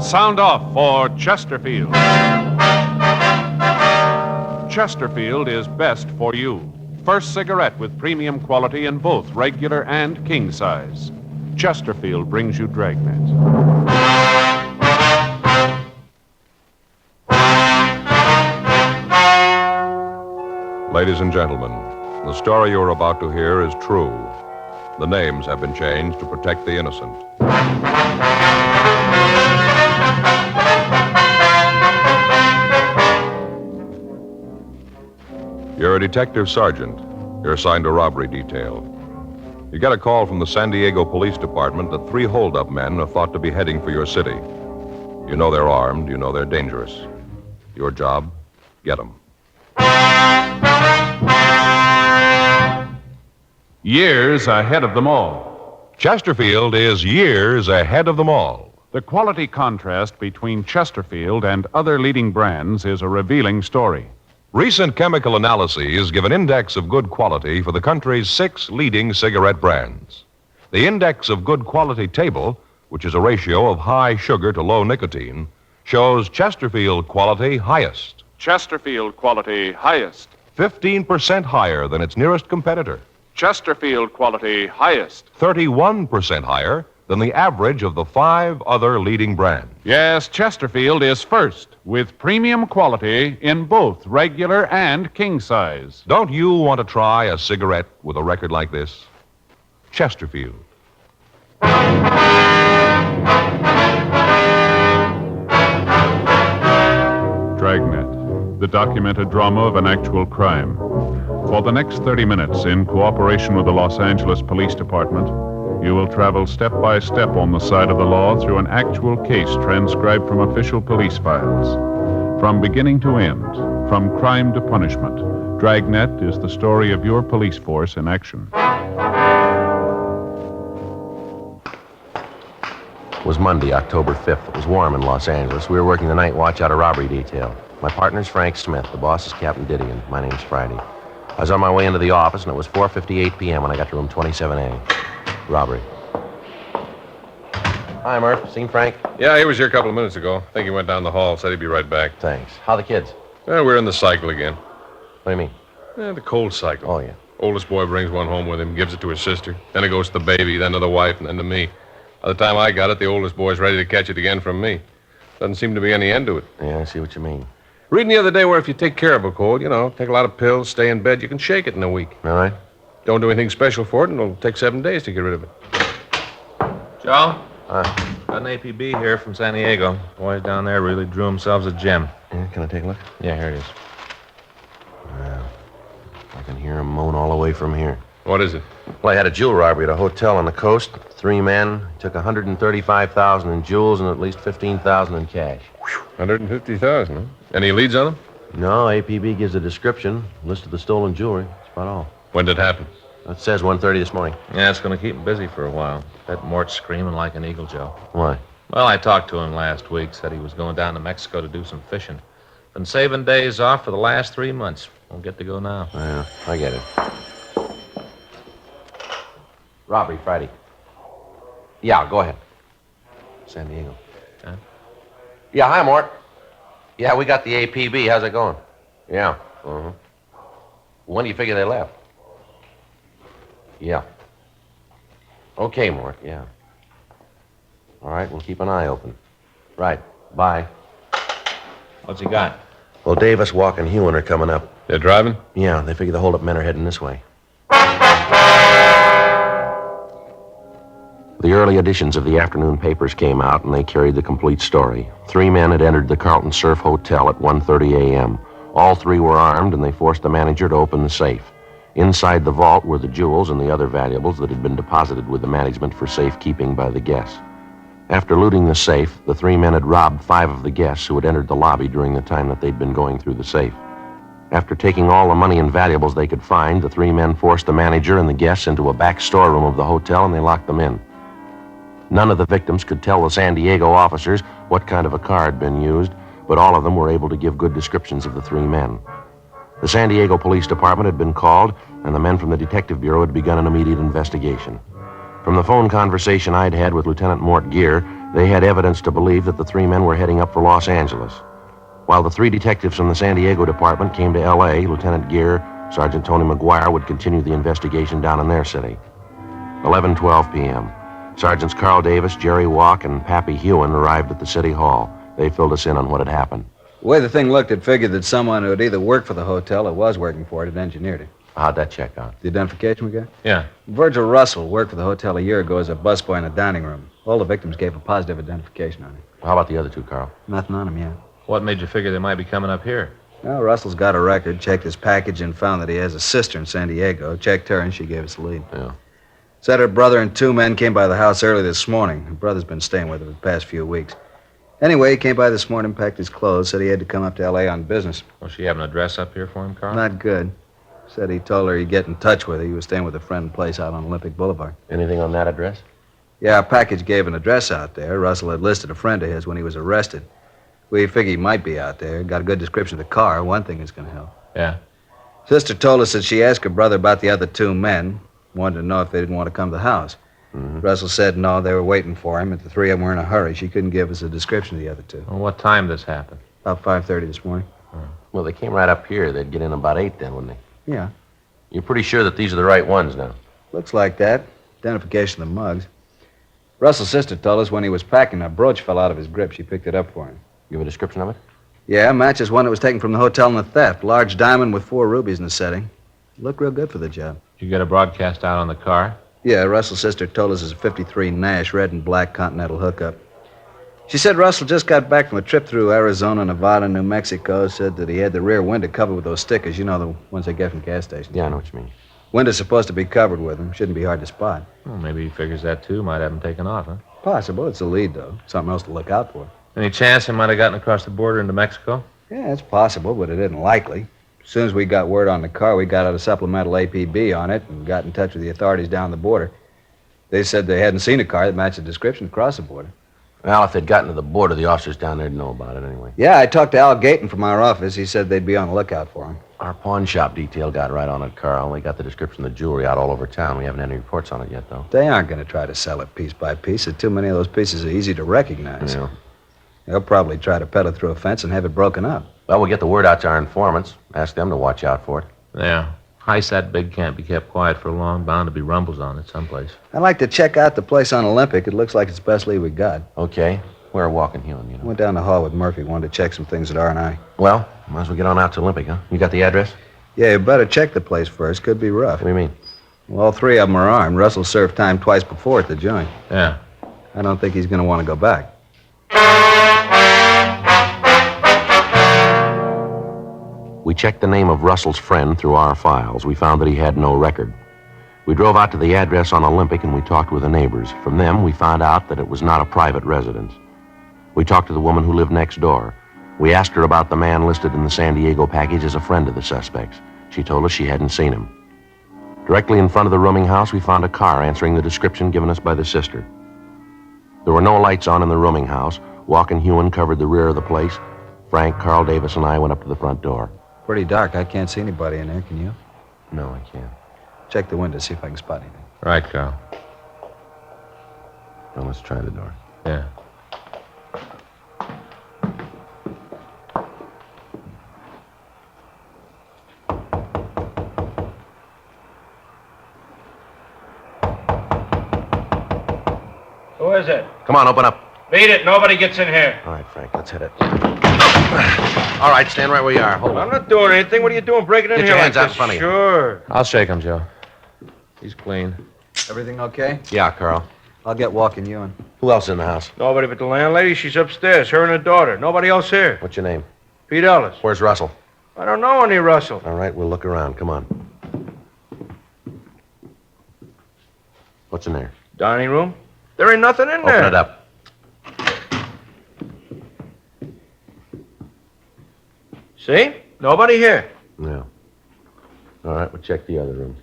Sound off for Chesterfield. Chesterfield is best for you. First cigarette with premium quality in both regular and king size. Chesterfield brings you Dragnet. Ladies and gentlemen, the story you're about to hear is true. The names have been changed to protect the innocent. You're a detective sergeant. You're assigned to robbery detail. You get a call from the San Diego Police Department that 3 hold-up men are thought to be heading for your city. You know they're armed. You know they're dangerous. Your job, get them. Years ahead of them all. Chesterfield is years ahead of them all. The quality contrast between Chesterfield and other leading brands is a revealing story. Recent chemical analyses give an index of good quality for the country's 6 leading cigarette brands. The index of good quality table, which is a ratio of high sugar to low nicotine, shows Chesterfield quality highest. Chesterfield quality highest. 15% higher than its nearest competitor. Chesterfield quality highest. 31% higher than the average of the 5 other leading brands. Yes, Chesterfield is first with premium quality in both regular and king size. Don't you want to try a cigarette with a record like this? Chesterfield. Dragnet, the documented drama of an actual crime. For the next 30 minutes, in cooperation with the Los Angeles Police Department, you will travel step by step on the side of the law through an actual case transcribed from official police files. From beginning to end, from crime to punishment, Dragnet is the story of your police force in action. It was Monday, October 5th. It was warm in Los Angeles. We were working the night watch out of robbery detail. My partner's Frank Smith. The boss is Captain Didion. My name's Friday. I was on my way into the office, and it was 4:58 p.m. when I got to room 27A. Robbery. Hi, Murph. Seen Frank? Yeah, he was here a couple of minutes ago. I think he went down the hall, said he'd be right back. Thanks. How the kids? Well, we're in the cycle again. What do you mean? The cold cycle. Oh, yeah. Oldest boy brings one home with him, gives it to his sister. Then it goes to the baby, then to the wife, and then to me. By the time I got it, the oldest boy's ready to catch it again from me. Doesn't seem to be any end to it. Yeah, I see what you mean. Reading the other day where if you take care of a cold, take a lot of pills, stay in bed, you can shake it in a week. All right. Don't do anything special for it, and it'll take 7 days to get rid of it. Joe? Got an APB here from San Diego. Boys down there really drew themselves a gem. Yeah, can I take a look? Yeah, here it is. Well, I can hear him moan all the way from here. What is it? Well, I had a jewel robbery at a hotel on the coast. 3 men, took $135,000 in jewels and at least $15,000 in cash. 150,000, huh? Any leads on them? No, APB gives a description, list of the stolen jewelry. That's about all. When did it happen? It says 1:30 this morning. Yeah, it's going to keep him busy for a while. Bet Mort's screaming like an eagle, Joe. Why? Well, I talked to him last week. Said he was going down to Mexico to do some fishing. Been saving days off for the last 3 months. Won't get to go now. Yeah, I get it. Robbery, Friday. Yeah, go ahead. San Diego. Huh? Yeah, hi, Mort. Yeah, we got the APB. How's it going? Yeah. Uh-huh. When do you figure they left? Yeah. Okay, Mort, yeah. All right, we'll keep an eye open. Right. Bye. What's he got? Well, Davis, Walk, and Hewen are coming up. They're driving? Yeah, they figure the hold-up men are heading this way. The early editions of the afternoon papers came out, and they carried the complete story. 3 men had entered the Carlton Surf Hotel at 1:30 a.m. All 3 were armed, and they forced the manager to open the safe. Inside the vault were the jewels and the other valuables that had been deposited with the management for safekeeping by the guests. After looting the safe, the 3 men had robbed 5 of the guests who had entered the lobby during the time that they'd been going through the safe. After taking all the money and valuables they could find, the 3 men forced the manager and the guests into a back storeroom of the hotel, and they locked them in. None of the victims could tell the San Diego officers what kind of a car had been used, but all of them were able to give good descriptions of the 3 men. The San Diego Police Department had been called, and the men from the Detective Bureau had begun an immediate investigation. From the phone conversation I'd had with Lieutenant Mort Gear, They had evidence to believe that the three men were heading up for Los Angeles. While the three detectives from the San Diego department came to L.A., Lieutenant Gear, Sergeant Tony McGuire would continue the investigation down in their city. 11:12 p.m. Sergeants Carl Davis, Jerry Walk, and Pappy Hewen arrived at the city hall. They filled us in on what had happened. The way the thing looked, it figured that someone who had either worked for the hotel or was working for it had engineered it. How'd that check out? The identification we got? Yeah. Virgil Russell worked for the hotel a year ago as a busboy in the dining room. All the victims gave a positive identification on him. How about the other two, Carl? Nothing on him yet. What made you figure they might be coming up here? Well, Russell's got a record, checked his package, and found that he has a sister in San Diego. Checked her, and she gave us the lead. Yeah. Said her brother and two men came by the house early this morning. Her brother's been staying with her the past few weeks. Anyway, he came by this morning, packed his clothes, said he had to come up to L.A. on business. Well, she have an address up here for him, Carl? Not good. Said he told her he'd get in touch with her. He was staying with a friend in a place out on Olympic Boulevard. Anything on that address? Yeah, our package gave an address out there. Russell had listed a friend of his when he was arrested. We figured he might be out there. Got a good description of the car. One thing is going to help. Yeah. Sister told us that she asked her brother about the other two men. Wanted to know if they didn't want to come to the house. Mm-hmm. Russell said no, they were waiting for him, and the three of them were in a hurry. She couldn't give us a description of the other two. Well, what time this happened? About 5:30 this morning. Well, they came right up here. They'd get in about 8 then, wouldn't they? Yeah, You're pretty sure that these are the right ones now? looks like that. Identification of the mugs. Russell's sister told us when he was packing, a brooch fell out of his grip. She picked it up for him. Give a description of it? Yeah, matches one that was taken from the hotel in the theft. Large diamond with 4 rubies in the setting. Looked real good for the job. You get a broadcast out on the car? Yeah, Russell's sister told us it's a 53 Nash, red and black Continental hookup. She said Russell just got back from a trip through Arizona, Nevada, New Mexico. Said that he had the rear window covered with those stickers. You know, the ones they get from gas stations. Yeah, I know what you mean. Window's supposed to be covered with them. Shouldn't be hard to spot. Well, maybe he figures that, too. Might have him taken off, huh? Possible. It's a lead, though. Something else to look out for. Any chance he might have gotten across the border into Mexico? Yeah, it's possible, but it isn't likely. As soon as we got word on the car, we got out a supplemental APB on it and got in touch with the authorities down the border. They said they hadn't seen a car that matched the description across the border. Well, if they'd gotten to the border, the officers down there'd know about it anyway. Yeah, I talked to Al Gayton from our office. He said they'd be on the lookout for him. Our pawn shop detail got right on it, Carl. They got the description of the jewelry out all over town. We haven't had any reports on it yet, though. They aren't going to try to sell it piece by piece. Too many of those pieces are easy to recognize. Yeah. They'll probably try to peddle through a fence and have it broken up. Well, we'll get the word out to our informants. Ask them to watch out for it. Yeah. Heist that big can't be kept quiet for long. Bound to be rumbles on it someplace. I'd like to check out the place on Olympic. It looks like it's the best lead we got. Okay. We're walking Hewen, you know. Went down the hall with Murphy. Wanted to check some things at R&I. Well, might as well get on out to Olympic, huh? You got the address? Yeah, you better check the place first. Could be rough. What do you mean? Well, all 3 of them are armed. Russell served time twice before at the joint. Yeah. I don't think he's going to want to go back. We checked the name of Russell's friend through our files. We found that he had no record. We drove out to the address on Olympic and we talked with the neighbors. From them, we found out that it was not a private residence. We talked to the woman who lived next door. We asked her about the man listed in the San Diego package as a friend of the suspects. She told us she hadn't seen him. Directly in front of the rooming house, we found a car answering the description given us by the sister. There were no lights on in the rooming house. Walk and Hewen covered the rear of the place. Frank, Carl Davis, and I went up to the front door. Pretty dark. I can't see anybody in there, can you? No, I can't. Check the window, see if I can spot anything. Right, Carl. Well, let's try the door. Yeah. Who is it? Come on, open up. Beat it. Nobody gets in here. All right, Frank, let's hit it. All right, stand right where you are. Hold I'm on. not doing anything. What are you doing breaking in Get here your like hands out this? in front of you. Sure. I'll shake him, Joe. He's clean. Everything okay? Yeah, Carl. I'll get walking you in. Who else in the house? Nobody but the landlady. She's upstairs. Her and her daughter. Nobody else here. What's your name? Pete Ellis. Where's Russell? I don't know any Russell. All right, we'll look around. Come on. What's in there? Dining room. There ain't nothing in there. Open it up. See? Nobody here. No. All right, we'll check the other rooms.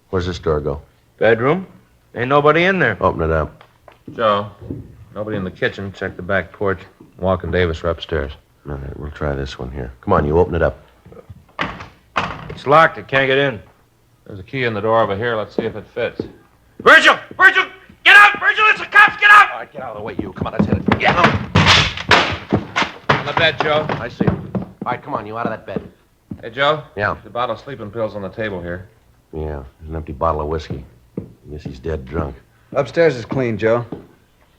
Where's this door go? Bedroom. Ain't nobody in there. Open it up. Joe, nobody in the kitchen. Check the back porch. Walk and Davis are upstairs. All right, we'll try this one here. Come on, you open it up. It's locked. I can't get in. There's a key in the door over here. Let's see if it fits. Virgil! Virgil! Get out! Virgil, it's the cops! Get out! All right, get out of the way, you. Come on, let's hit it. Yeah. On the bed, Joe. I see. All right, come on, you out of that bed. Hey, Joe. Yeah. There's a bottle of sleeping pills on the table here. Yeah, there's an empty bottle of whiskey. I guess he's dead drunk. Upstairs is clean, Joe.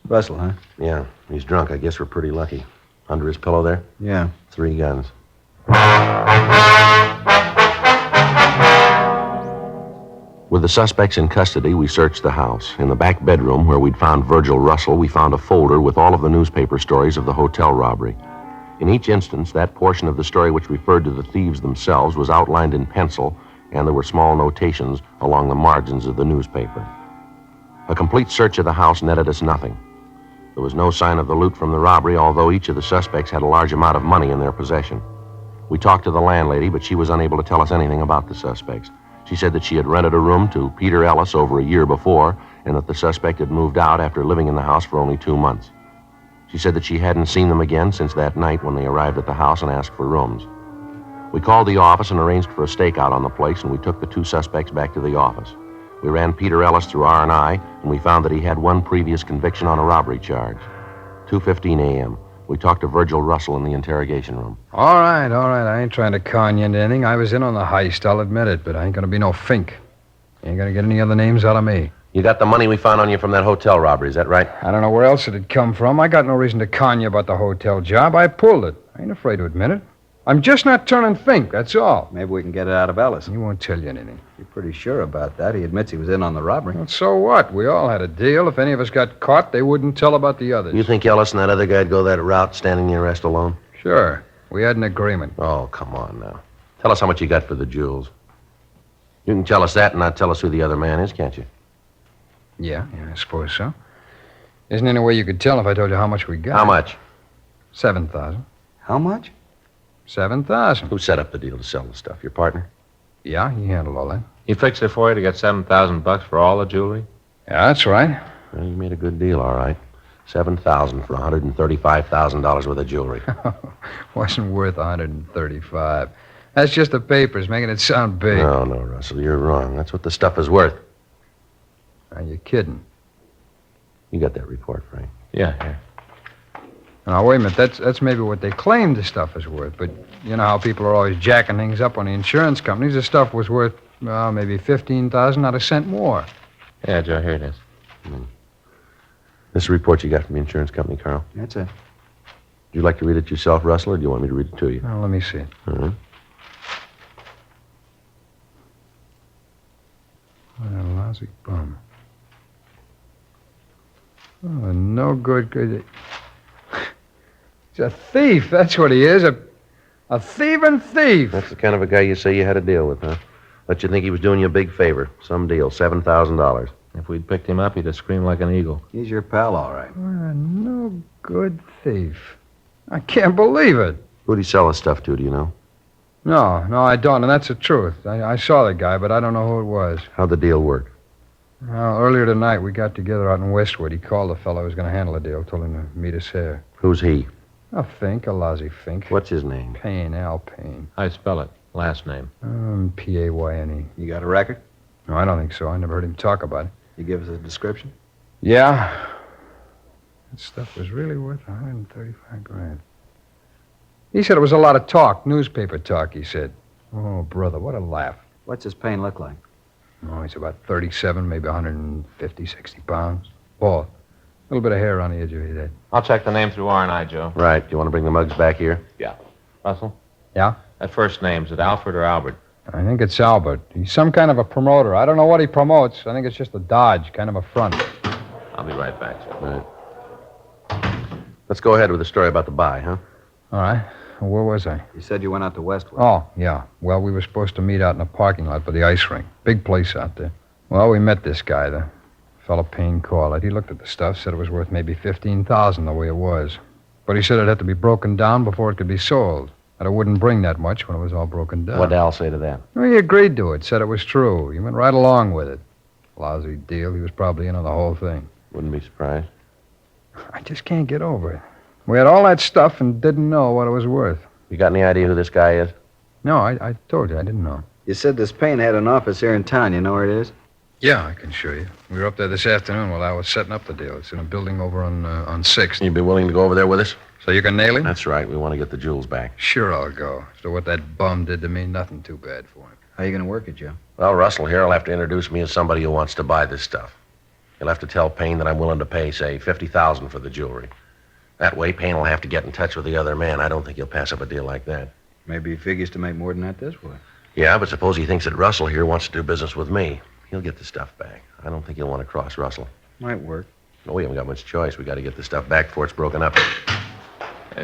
Russell, huh? Yeah, he's drunk. I guess we're pretty lucky. Under his pillow there? Yeah. 3 guns. With the suspects in custody, we searched the house. In the back bedroom where we'd found Virgil Russell, we found a folder with all of the newspaper stories of the hotel robbery. In each instance, that portion of the story which referred to the thieves themselves was outlined in pencil, and there were small notations along the margins of the newspaper. A complete search of the house netted us nothing. There was no sign of the loot from the robbery, although each of the suspects had a large amount of money in their possession. We talked to the landlady, but she was unable to tell us anything about the suspects. She said that she had rented a room to Peter Ellis over a year before, and that the suspect had moved out after living in the house for only 2 months. She said that she hadn't seen them again since that night when they arrived at the house and asked for rooms. We called the office and arranged for a stakeout on the place, and we took the 2 suspects back to the office. We ran Peter Ellis through R&I, and we found that he had 1 previous conviction on a robbery charge. 2:15 a.m. We talked to Virgil Russell in the interrogation room. All right. I ain't trying to con you into anything. I was in on the heist, I'll admit it, but I ain't gonna be no fink. You ain't gonna get any other names out of me. You got the money we found on you from that hotel robbery, is that right? I don't know where else it'd come from. I got no reason to con you about the hotel job. I pulled it. I ain't afraid to admit it. I'm just not turning fink, that's all. Maybe we can get it out of Ellis. He won't tell you anything. You're pretty sure about that. He admits he was in on the robbery. Well, so what? We all had a deal. If any of us got caught, they wouldn't tell about the others. You think Ellis and that other guy'd go that route, standing the arrest alone? Sure. We had an agreement. Oh, come on now. Tell us how much you got for the jewels. You can tell us that and not tell us who the other man is, can't you? Yeah, I suppose so. Isn't there any way you could tell if I told you how much we got? How much? 7,000. How much? 7,000. Who set up the deal to sell the stuff? Your partner? Yeah, he handled all that. He fixed it for you to get $7,000 for all the jewelry? Yeah, that's right. Well, you made a good deal, all right. 7,000 for $135,000 worth of jewelry. Wasn't worth 135. That's just the papers, making it sound big. No, Russell, you're wrong. That's what the stuff is worth. Are you kidding? You got that report, Frank? Yeah, here. Now, wait a minute. That's maybe what they claim the stuff is worth. But you know how people are always jacking things up on the insurance companies. The stuff was worth, maybe 15,000, not a cent more. Yeah, Joe, here it is. This is a report you got from the insurance company, Carl. That's it. Would you like to read it yourself, Russell, or do you want me to read it to you? Well, let me see it. All right. What a lousy bum. Oh, no good. He's a thief, that's what he is. A thieving thief. That's the kind of a guy you say you had to deal with, huh? Let you think he was doing you a big favor. Some deal, $7,000. If we'd picked him up, he'd have screamed like an eagle. He's your pal, all right. What a no good thief. I can't believe it. Who'd he sell the stuff to, do you know? No, I don't, and that's the truth. I saw the guy, but I don't know who it was. How'd the deal work? Well, earlier tonight, we got together out in Westwood. He called the fellow who was going to handle the deal, told him to meet us here. Who's he? A Fink, a lousy Fink. What's his name? Payne, Al Payne. I spell it. Last name. P-A-Y-N-E. You got a record? No, I don't think so. I never heard him talk about it. You give us a description? Yeah. That stuff was really worth 135 grand. He said it was a lot of talk, newspaper talk, he said. Oh, brother, what a laugh. What's his pain look like? Oh, he's about 37, maybe 150, 60 pounds. Bald. A little bit of hair on the edge of his head. I'll check the name through R&I, Joe. Right. Do you want to bring the mugs back here? Yeah. Russell? Yeah? That first name, is it Alfred or Albert? I think it's Albert. He's some kind of a promoter. I don't know what he promotes. I think it's just a dodge, kind of a front. I'll be right back, Joe. Right. Let's go ahead with the story about the buy, huh? All right. Where was I? You said you went out to Westwood. Oh, yeah. Well, we were supposed to meet out in the parking lot for the ice rink. Big place out there. Well, we met this guy, the fellow Payne called it. He looked at the stuff, said it was worth maybe 15,000 the way it was. But he said it had to be broken down before it could be sold. That it wouldn't bring that much when it was all broken down. What'd Al say to that? Well, he agreed to it, said it was true. He went right along with it. Lousy deal. He was probably in on the whole thing. Wouldn't be surprised. I just can't get over it. We had all that stuff and didn't know what it was worth. You got any idea who this guy is? No, I told you, I didn't know. You said this Payne had an office here in town. You know where it is? Yeah, I can show you. We were up there this afternoon while I was setting up the deal. It's in a building over on 6th. You'd be willing to go over there with us? So you can nail him? That's right. We want to get the jewels back. Sure, I'll go. So what that bum did to me, nothing too bad for him. How you going to work it, Joe? Well, Russell here will have to introduce me as somebody who wants to buy this stuff. He'll have to tell Payne that I'm willing to pay, say, $50,000 for the jewelry. That way, Payne will have to get in touch with the other man. I don't think he'll pass up a deal like that. Maybe he figures to make more than that this way. Yeah, but suppose he thinks that Russell here wants to do business with me. He'll get the stuff back. I don't think he'll want to cross Russell. Might work. No, we haven't got much choice. We got to get the stuff back before it's broken up.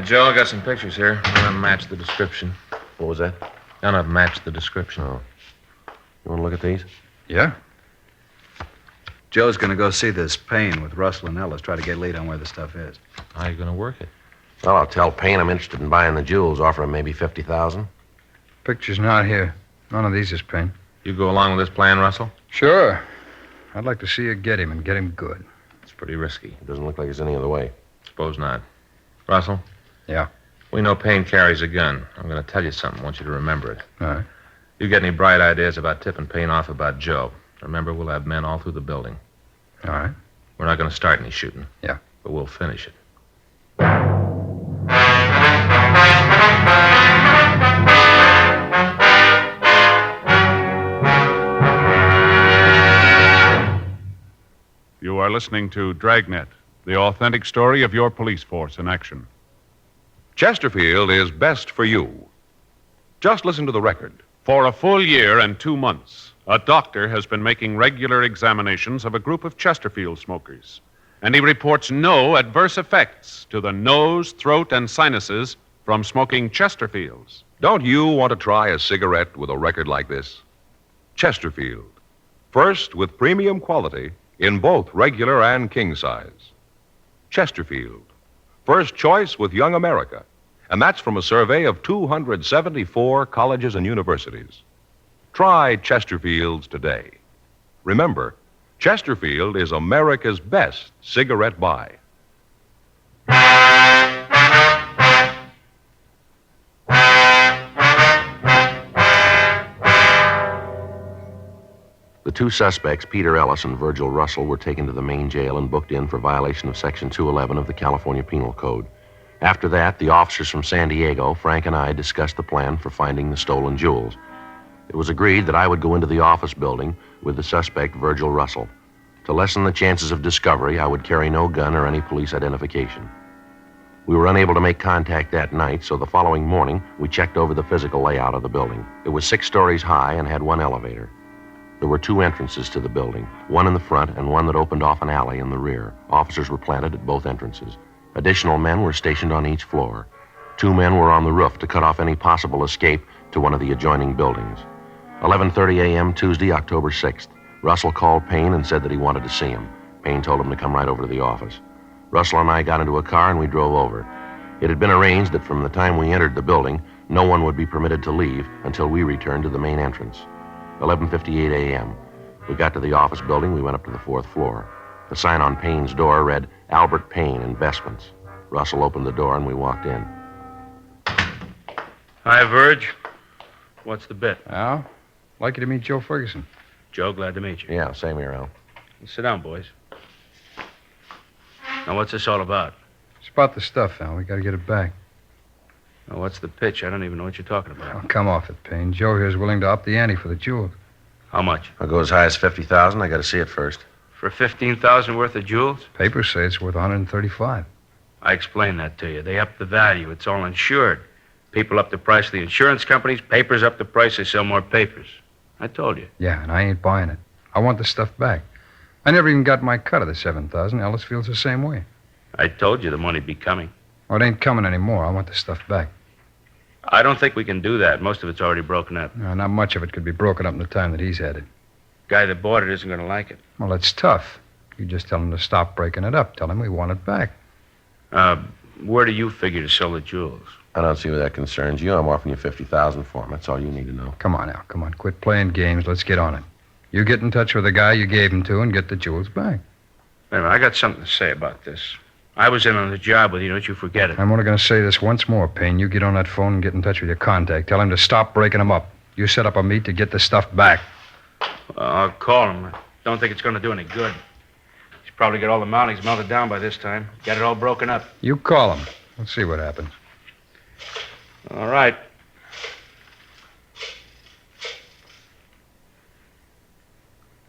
Joe, I got some pictures here. None of them match the description. What was that? None of them match the description. Oh. You want to look at these? Yeah? Joe's going to go see this Payne with Russell and Ellis, try to get a lead on where the stuff is. How are you going to work it? Well, I'll tell Payne I'm interested in buying the jewels, offer him maybe $50,000. Picture's not here. None of these is Payne. You go along with this plan, Russell? Sure. I'd like to see you get him and get him good. It's pretty risky. It doesn't look like there's any other way. Suppose not. Russell? Yeah? We know Payne carries a gun. I'm going to tell you something. I want you to remember it. All right. You get any bright ideas about tipping Payne off about Joe? Remember, we'll have men all through the building. All right. We're not going to start any shooting. Yeah. But we'll finish it. You are listening to Dragnet, the authentic story of your police force in action. Chesterfield is best for you. Just listen to the record. For a full year and 2 months, a doctor has been making regular examinations of a group of Chesterfield smokers, and he reports no adverse effects to the nose, throat, and sinuses from smoking Chesterfields. Don't you want to try a cigarette with a record like this? Chesterfield. First with premium quality in both regular and king size. Chesterfield. First choice with Young America. And that's from a survey of 274 colleges and universities. Try Chesterfields today. Remember, Chesterfield is America's best cigarette buy. The two suspects, Peter Ellis and Virgil Russell, were taken to the main jail and booked in for violation of Section 211 of the California Penal Code. After that, the officers from San Diego, Frank and I, discussed the plan for finding the stolen jewels. It was agreed that I would go into the office building with the suspect, Virgil Russell. To lessen the chances of discovery, I would carry no gun or any police identification. We were unable to make contact that night, so the following morning, we checked over the physical layout of the building. It was 6 stories high and had one elevator. There were 2 entrances to the building, one in the front and one that opened off an alley in the rear. Officers were planted at both entrances. Additional men were stationed on each floor. 2 men were on the roof to cut off any possible escape to one of the adjoining buildings. 11:30 a.m. Tuesday, October 6th. Russell called Payne and said that he wanted to see him. Payne told him to come right over to the office. Russell and I got into a car and we drove over. It had been arranged that from the time we entered the building, no one would be permitted to leave until we returned to the main entrance. 11:58 a.m. We got to the office building. We went up to the 4th floor. The sign on Payne's door read, Albert Payne, Investments. Russell opened the door and we walked in. Hi, Verge. What's the bit? Al, like you to meet Joe Ferguson. Joe, glad to meet you. Yeah, same here, Al. Sit down, boys. Now, what's this all about? It's about the stuff, Al. We got to get it back. Now, what's the pitch? I don't even know what you're talking Oh, about. come off it, Payne. Joe here's willing to up the ante for the jewels. How much? I'll go as high as $50,000. I got to see it first. For $15,000 worth of jewels? Papers say it's worth $135. I explained that to you. They up the value. It's all insured. People up the price of the insurance companies. Papers up the price. They sell more papers. I told you. Yeah, and I ain't buying it. I want the stuff back. I never even got my cut of the $7,000. Ellis feels the same way. I told you the money'd be coming. Oh, it ain't coming anymore. I want the stuff back. I don't think we can do that. Most of it's already broken up. No, not much of it could be broken up in the time that he's had it. Guy that bought it isn't going to like it. Well, that's tough. You just tell him to stop breaking it up. Tell him we want it back. Where do you figure to sell the jewels? I don't see where that concerns you. I'm offering you $50,000 for them. That's all you need to know. Come on, Al. Come on. Quit playing games. Let's get on it. You get in touch with the guy you gave him to and get the jewels back. Wait a minute, I got something to say about this. I was in on the job with you. Don't you forget it. I'm only going to say this once more, Payne. You get on that phone and get in touch with your contact. Tell him to stop breaking them up. You set up a meet to get the stuff back. I'll call him. don't think it's going to do any good. He's probably got all the mountings melted down by this time. Got it all broken up. You call him. Let's see what happens. All right.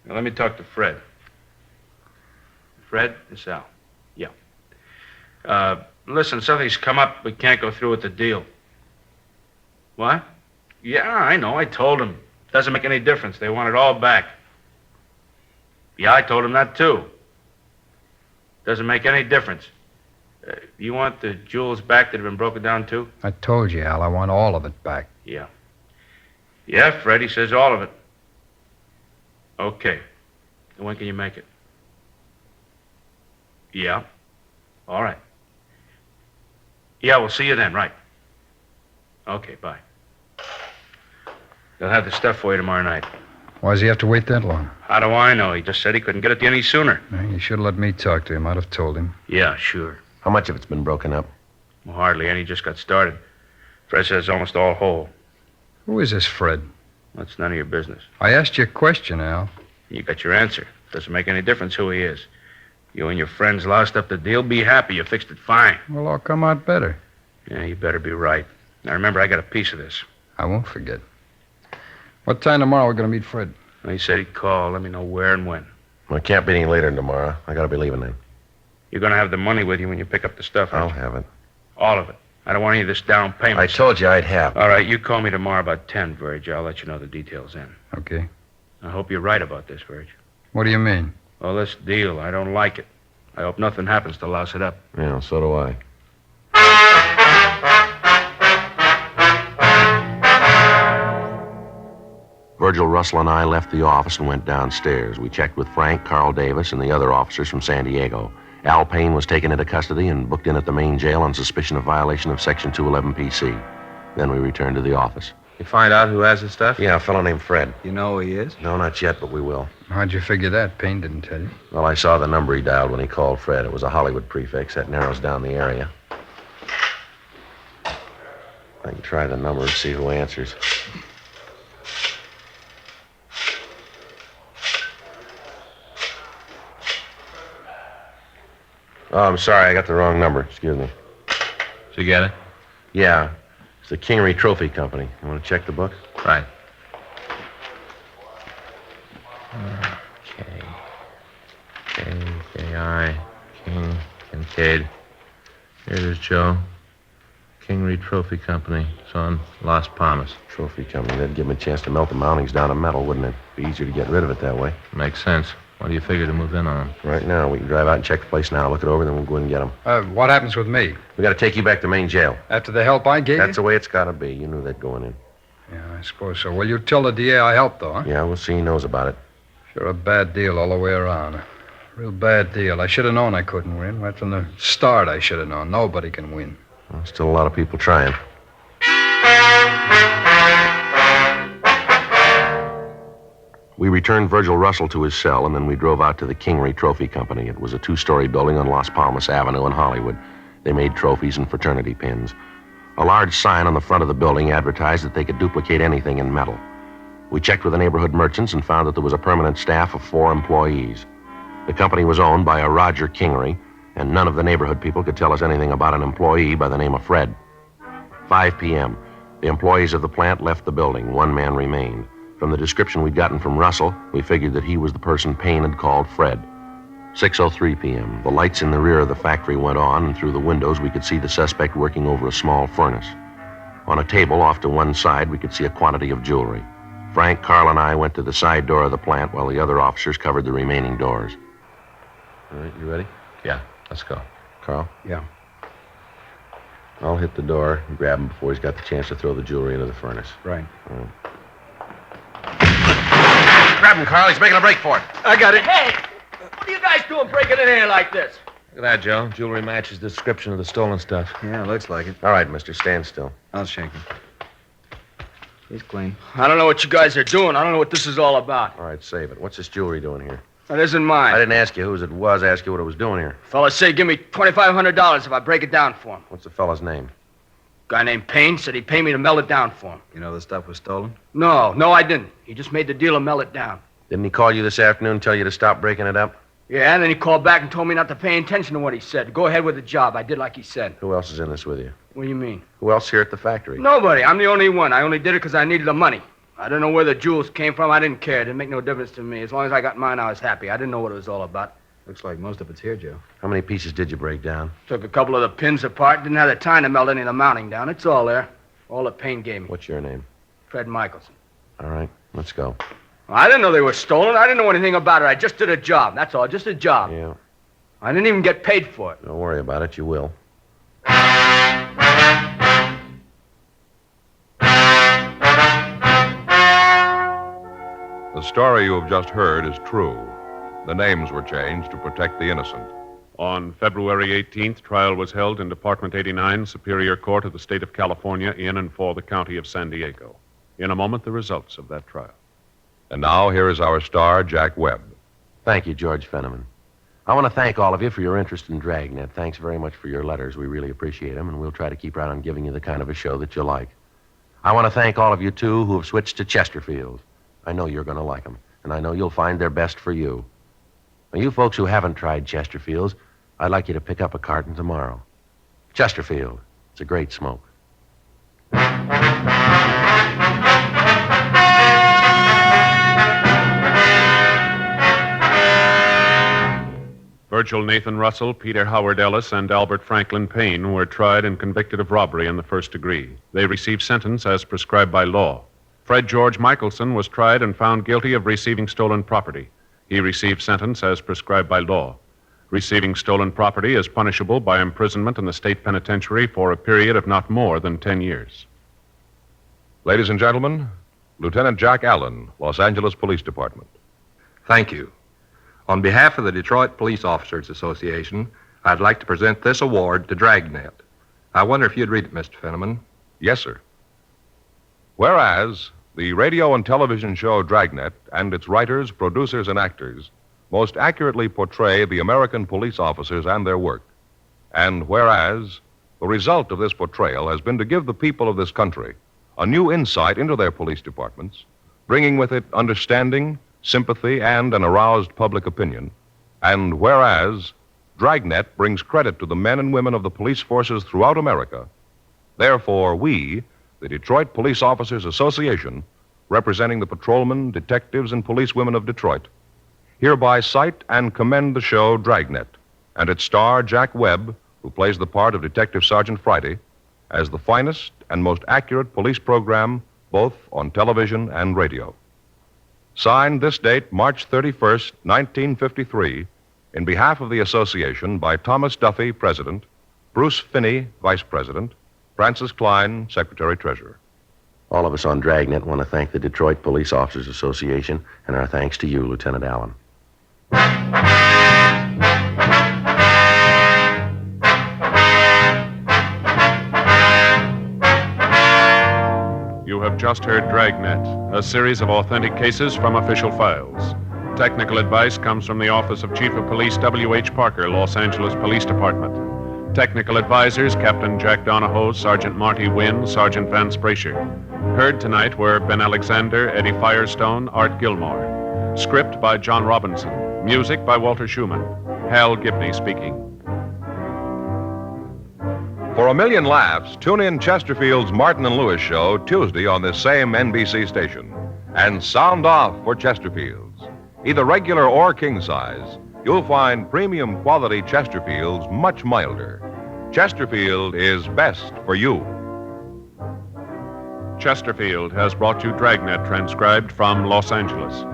Now, let me talk to Fred. Fred, it's Al. Yeah. Listen, something's come up. We can't go through with the deal. What? Yeah, I know. I told him. Doesn't make any difference. They want it all back. Yeah, I told him that, too. Doesn't make any difference. You want the jewels back that have been broken down, too? I told you, Al, I want all of it back. Yeah. Yeah, Freddie says all of it. Okay. And when can you make it? Yeah. All right. Yeah, we'll see you then, right. Okay, bye. They'll have the stuff for you tomorrow night. Why does he have to wait that long? How do I know? He just said he couldn't get it any sooner. You should have let me talk to him. I'd have told him. Yeah, sure. How much of it's been broken up? Well, hardly any. Just got started. Fred says almost all whole. Who is this Fred? That's none of your business. I asked you a question, Al. You got your answer. Doesn't make any difference who he is. You and your friends lost up the deal. Be happy. You fixed it fine. Well, I'll come out better. Yeah, you better be right. Now, remember, I got a piece of this. I won't forget. What time tomorrow are we going to meet Fred? Well, he said he'd call. Let me know where and when. Well, it can't be any later than tomorrow. I gotta be leaving then. You're going to have the money with you when you pick up the stuff, I'll aren't you? have it. All of it. I don't want any of this down payment. I told you I'd have it. All right, you call me tomorrow about 10, Verge. I'll let you know the details then. Okay. I hope you're right about this, Verge. What do you mean? Well, this deal, I don't like it. I hope nothing happens to louse it up. Yeah, so do I. Virgil, Russell, and I left the office and went downstairs. We checked with Frank, Carl Davis, and the other officers from San Diego. Al Payne was taken into custody and booked in at the main jail on suspicion of violation of Section 211 PC. Then we returned to the office. You find out who has the stuff? Yeah, a fellow named Fred. You know who he is? No, not yet, but we will. How'd you figure that? Payne didn't tell you. Well, I saw the number he dialed when he called Fred. It was a Hollywood prefix. That narrows down the area. I can try the number and see who answers. Oh, I'm sorry. I got the wrong number. Excuse me. Did you get it? Yeah. It's the Kingery Trophy Company. You want to check the book? Right. Okay. K-I, King, Kincaid. Here it is, Joe. Kingery Trophy Company. It's on Las Palmas. Trophy Company. That'd give him a chance to melt the mountings down to metal, wouldn't it? Be easier to get rid of it that way. Makes sense. What do you figure to move in on? Right now, we can drive out and check the place now, look it over, then we'll go in and get them. What happens with me? We got to take you back to main jail. After the help I gave That's you? the way it's got to be. You knew that going in. Yeah, I suppose so. Well, you tell the DA I helped, though, huh? Yeah, we'll see he knows about it. Sure a bad deal all the way around. A real bad deal. I should have known I couldn't win. Right from the start, I should have known. Nobody can win. Well, still a lot of people trying. We returned Virgil Russell to his cell, and then we drove out to the Kingery Trophy Company. It was a two-story building on Las Palmas Avenue in Hollywood. They made trophies and fraternity pins. A large sign on the front of the building advertised that they could duplicate anything in metal. We checked with the neighborhood merchants and found that there was a permanent staff of 4 employees. The company was owned by a Roger Kingery, and none of the neighborhood people could tell us anything about an employee by the name of Fred. 5 p.m. The employees of the plant left the building. 1 man remained. From the description we'd gotten from Russell, we figured that he was the person Payne had called Fred. 6:03 p.m. The lights in the rear of the factory went on, and through the windows we could see the suspect working over a small furnace. On a table off to one side, we could see a quantity of jewelry. Frank, Carl, and I went to the side door of the plant while the other officers covered the remaining doors. All right, you ready? Yeah, let's go. Carl? Yeah. I'll hit the door and grab him before he's got the chance to throw the jewelry into the furnace. Right. All right. Grab him, Carl. He's making a break for it. I got it. Hey, what are you guys doing breaking in here like this? Look at that, Joe. Jewelry matches the description of the stolen stuff. Yeah, looks like it. All right, mister, stand still. I'll shake him. He's clean. I don't know what you guys are doing. I don't know what this is all about. All right, save it. What's this jewelry doing here? That isn't mine. I didn't ask you whose it was. I asked you what it was doing here. Fellas say give me $2,500 if I break it down for him. What's the fellow's name? Guy named Payne said he'd pay me to melt it down for him. You know the stuff was stolen? No, I didn't. He just made the deal to melt it down. Didn't he call you this afternoon and tell you to stop breaking it up? Yeah, and then he called back and told me not to pay attention to what he said. Go ahead with the job. I did like he said. Who else is in this with you? What do you mean? Who else here at the factory? Nobody. I'm the only one. I only did it because I needed the money. I don't know where the jewels came from. I didn't care. It didn't make no difference to me. As long as I got mine, I was happy. I didn't know what it was all about. Looks like most of it's here, Joe. How many pieces did you break down? Took a couple of the pins apart. Didn't have the time to melt any of the mounting down. It's all there. All the pain gave me. What's your name? Fred Michelson. All right, let's go. I didn't know they were stolen. I didn't know anything about it. I just did a job. That's all. Just a job. Yeah. I didn't even get paid for it. Don't worry about it. You will. The story you have just heard is true. The names were changed to protect the innocent. On February 18th, trial was held in Department 89, Superior Court of the State of California, in and for the County of San Diego. In a moment, the results of that trial. And now, here is our star, Jack Webb. Thank you, George Fenneman. I want to thank all of you for your interest in Dragnet. Thanks very much for your letters. We really appreciate them, and we'll try to keep right on giving you the kind of a show that you like. I want to thank all of you, too, who have switched to Chesterfield. I know you're going to like them, and I know you'll find they're best for you. Now, you folks who haven't tried Chesterfields, I'd like you to pick up a carton tomorrow. Chesterfield. It's a great smoke. Virgil Nathan Russell, Peter Howard Ellis, and Albert Franklin Payne were tried and convicted of robbery in the first degree. They received sentence as prescribed by law. Fred George Michelson was tried and found guilty of receiving stolen property. He received sentence as prescribed by law. Receiving stolen property is punishable by imprisonment in the state penitentiary for a period of not more than 10 years. Ladies and gentlemen, Lieutenant Jack Allen, Los Angeles Police Department. Thank you. On behalf of the Detroit Police Officers Association, I'd like to present this award to Dragnet. I wonder if you'd read it, Mr. Fenneman. Yes, sir. Whereas the radio and television show Dragnet and its writers, producers, and actors most accurately portray the American police officers and their work. And whereas the result of this portrayal has been to give the people of this country a new insight into their police departments, bringing with it understanding, sympathy, and an aroused public opinion. And whereas Dragnet brings credit to the men and women of the police forces throughout America, therefore we, the Detroit Police Officers Association, representing the patrolmen, detectives, and policewomen of Detroit, hereby cite and commend the show Dragnet and its star Jack Webb, who plays the part of Detective Sergeant Friday, as the finest and most accurate police program both on television and radio. Signed this date, March 31st, 1953, in behalf of the association by Thomas Duffy, President, Bruce Finney, Vice President, Francis Klein, Secretary-Treasurer. All of us on Dragnet want to thank the Detroit Police Officers Association, and our thanks to you, Lieutenant Allen. You have just heard Dragnet, a series of authentic cases from official files. Technical advice comes from the Office of Chief of Police W.H. Parker, Los Angeles Police Department. Technical advisors, Captain Jack Donahoe, Sergeant Marty Wynn, Sergeant Vance Brasher. Heard tonight were Ben Alexander, Eddie Firestone, Art Gilmore. Script by John Robinson. Music by Walter Schumann. Hal Gibney speaking. For a million laughs, tune in Chesterfield's Martin and Lewis show Tuesday on this same NBC station. And sound off for Chesterfield's. Either regular or king size, you'll find premium quality Chesterfields much milder. Chesterfield is best for you. Chesterfield has brought you Dragnet, transcribed from Los Angeles.